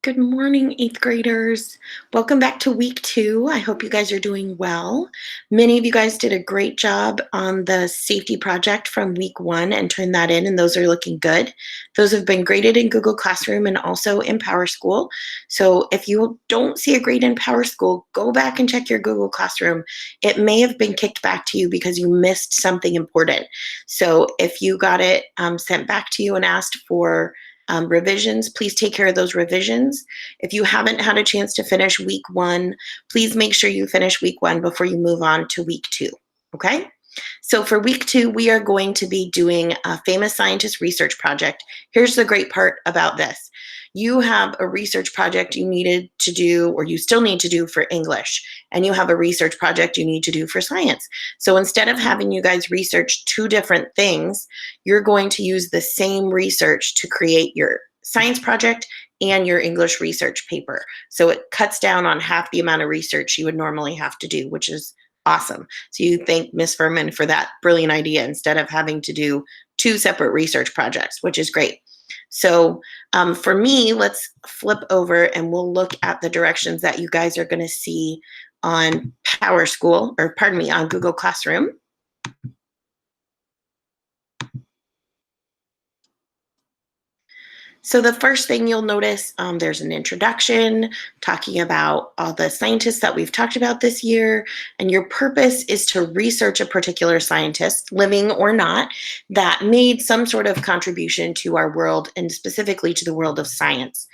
Good morning, eighth graders. Welcome back to week 2. I hope you guys are doing well. Many of you guys did a great job on the safety project from week 1 and turned that in, and those are looking good. Those have been graded in Google Classroom and also in PowerSchool. So if you don't see a grade in PowerSchool, go back and check your Google Classroom. It may have been kicked back to you because you missed something important. So if you got it sent back to you and asked for revisions, please take care of those revisions. If you haven't had a chance to finish week 1, please make sure you finish week 1 before you move on to week 2, okay? So for week 2, we are going to be doing a famous scientist research project. Here's the great part about this. You have a research project you needed to do, or you still need to do for English, and you have a research project you need to do for science. So instead of having you guys research 2 different things, you're going to use the same research to create your science project and your English research paper. So it cuts down on half the amount of research you would normally have to do, which is awesome. So you thank Ms. Furman for that brilliant idea instead of having to do 2 separate research projects, which is great. So for me, let's flip over and we'll look at the directions that you guys are going to see on PowerSchool, or pardon me, on Google Classroom. So the first thing you'll notice, there's an introduction talking about all the scientists that we've talked about this year, and your purpose is to research a particular scientist, living or not, that made some sort of contribution to our world and specifically to the world of science.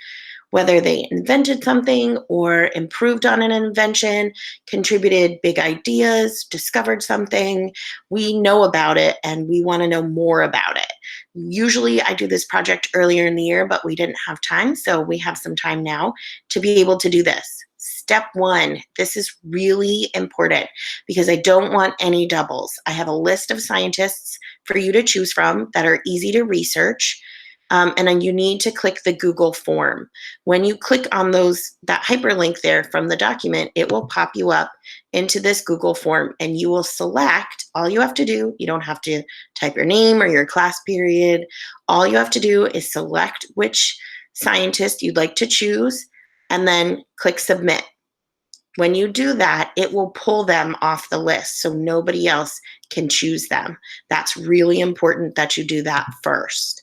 Whether they invented something or improved on an invention, contributed big ideas, discovered something, we know about it and we want to know more about it. Usually I do this project earlier in the year, but we didn't have time, so we have some time now to be able to do this. Step 1, this is really important because I don't want any doubles. I have a list of scientists for you to choose from that are easy to research. And then you need to click the Google form. When you click on that hyperlink there from the document, it will pop you up into this Google form and you will select, all you have to do, you don't have to type your name or your class period. All you have to do is select which scientist you'd like to choose and then click submit. When you do that, it will pull them off the list so nobody else can choose them. That's really important that you do that first.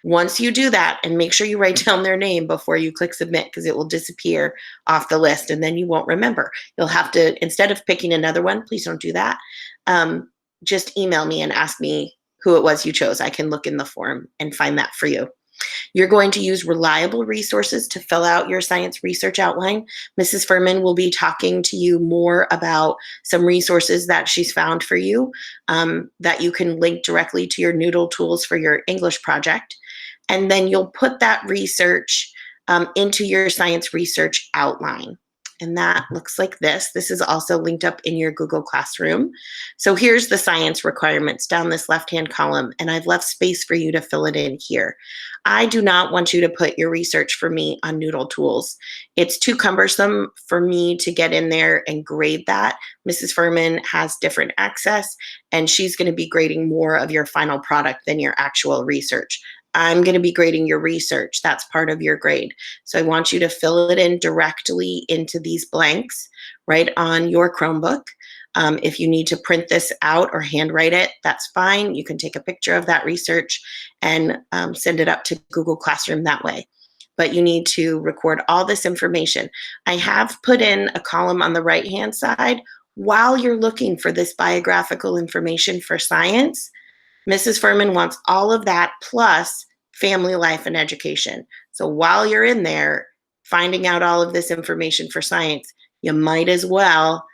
Once you do that, and make sure you write down their name before you click submit because it will disappear off the list and then you won't remember. You'll have to, instead of picking another one, please don't do that. Just email me and ask me who it was you chose. I can look in the form and find that for you. You're going to use reliable resources to fill out your science research outline. Mrs. Furman will be talking to you more about some resources that she's found for you that you can link directly to your Noodle tools for your English project. And then you'll put that research into your science research outline. And that looks like this. This is also linked up in your Google Classroom. So here's the science requirements down this left-hand column, and I've left space for you to fill it in here. I do not want you to put your research for me on Noodle Tools. It's too cumbersome for me to get in there and grade that. Mrs. Furman has different access, and she's going to be grading more of your final product than your actual research. I'm going to be grading your research. That's part of your grade. So I want you to fill it in directly into these blanks right on your Chromebook. If you need to print this out or handwrite it, that's fine. You can take a picture of that research and send it up to Google Classroom that way. But you need to record all this information. I have put in a column on the right-hand side while you're looking for this biographical information for science. Mrs. Furman wants all of that plus family life and education. So while you're in there finding out all of this information for science, you might as well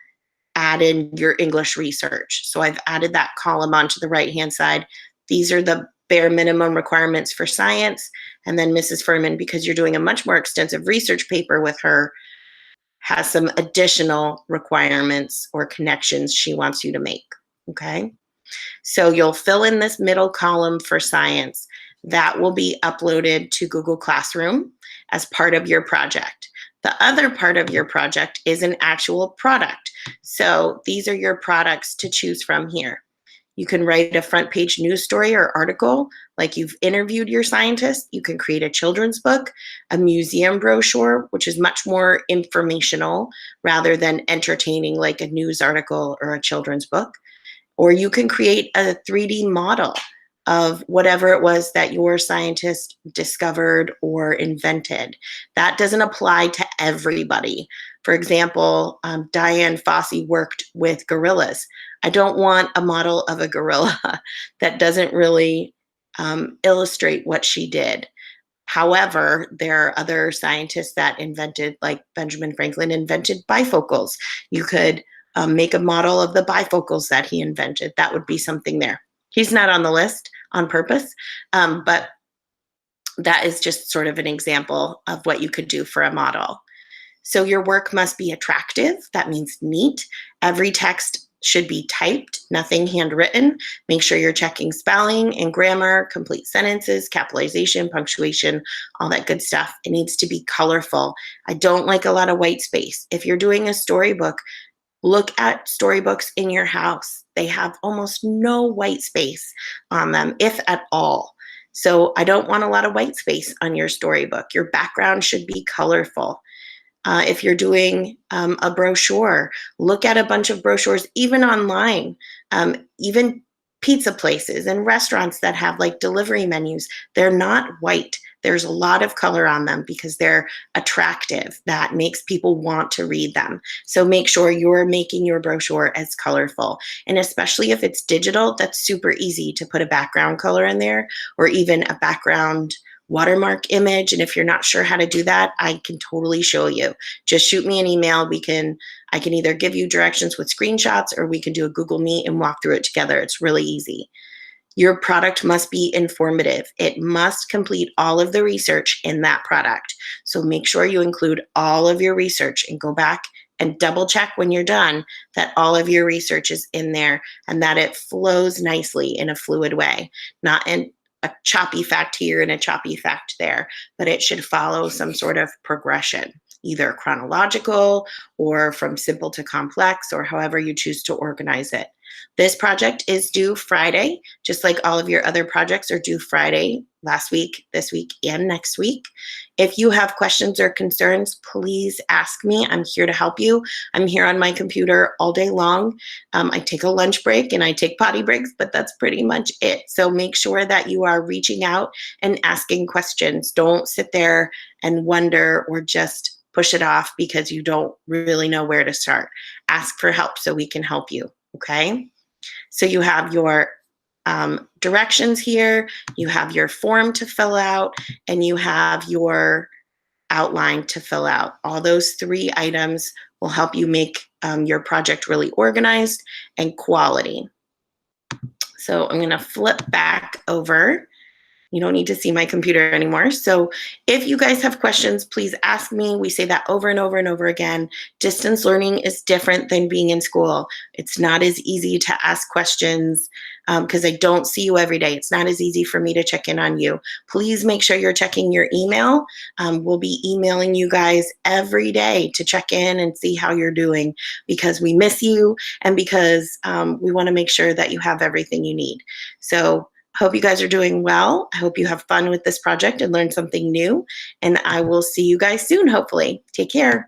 add in your English research. So I've added that column onto the right-hand side. These are the bare minimum requirements for science. And then Mrs. Furman, because you're doing a much more extensive research paper with her, has some additional requirements or connections she wants you to make, okay? So you'll fill in this middle column for science. That will be uploaded to Google Classroom as part of your project. The other part of your project is an actual product. So these are your products to choose from here. You can write a front page news story or article like you've interviewed your scientist, you can create a children's book, a museum brochure, which is much more informational rather than entertaining like a news article or a children's book. Or you can create a 3D model of whatever it was that your scientist discovered or invented. That doesn't apply to everybody. For example, Diane Fossey worked with gorillas. I don't want a model of a gorilla that doesn't really illustrate what she did. However, there are other scientists that invented, like Benjamin Franklin invented bifocals. You could make a model of the bifocals that he invented. That would be something there. He's not on the list on purpose, but that is just sort of an example of what you could do for a model. So your work must be attractive. That means neat. Every text should be typed, nothing handwritten. Make sure you're checking spelling and grammar, complete sentences, capitalization, punctuation, all that good stuff. It needs to be colorful. I don't like a lot of white space. If you're doing a storybook, look at storybooks in your house. They have almost no white space on them, if at all. So I don't want a lot of white space on your storybook. Your background should be colorful. If you're doing a brochure, look at a bunch of brochures, even online, even pizza places and restaurants that have like delivery menus. They're not white. There's a lot of color on them because they're attractive. That makes people want to read them. So make sure you're making your brochure as colorful. And especially if it's digital, that's super easy to put a background color in there or even a background watermark image. And if you're not sure how to do that, I can totally show you. Just shoot me an email. I can either give you directions with screenshots or we can do a Google Meet and walk through it together. It's really easy. Your product must be informative. It must complete all of the research in that product. So make sure you include all of your research and go back and double check when you're done that all of your research is in there and that it flows nicely in a fluid way, not in a choppy fact here and a choppy fact there, but it should follow some sort of progression, either chronological or from simple to complex or however you choose to organize it. This project is due Friday, just like all of your other projects are due Friday, last week, this week, and next week. If you have questions or concerns, please ask me. I'm here to help you. I'm here on my computer all day long. I take a lunch break and I take potty breaks, but that's pretty much it. So make sure that you are reaching out and asking questions. Don't sit there and wonder or just push it off because you don't really know where to start. Ask for help so we can help you, okay? So you have your directions here, you have your form to fill out, and you have your outline to fill out. All those 3 items will help you make your project really organized and quality. So I'm gonna flip back over. You don't need to see my computer anymore. So if you guys have questions, please ask me. We say that over and over and over again. Distance learning is different than being in school. It's not as easy to ask questions because I don't see you every day. It's not as easy for me to check in on you. Please make sure you're checking your email. We'll be emailing you guys every day to check in and see how you're doing because we miss you and because we want to make sure that you have everything you need. So hope you guys are doing well. I hope you have fun with this project and learn something new. And I will see you guys soon, hopefully. Take care.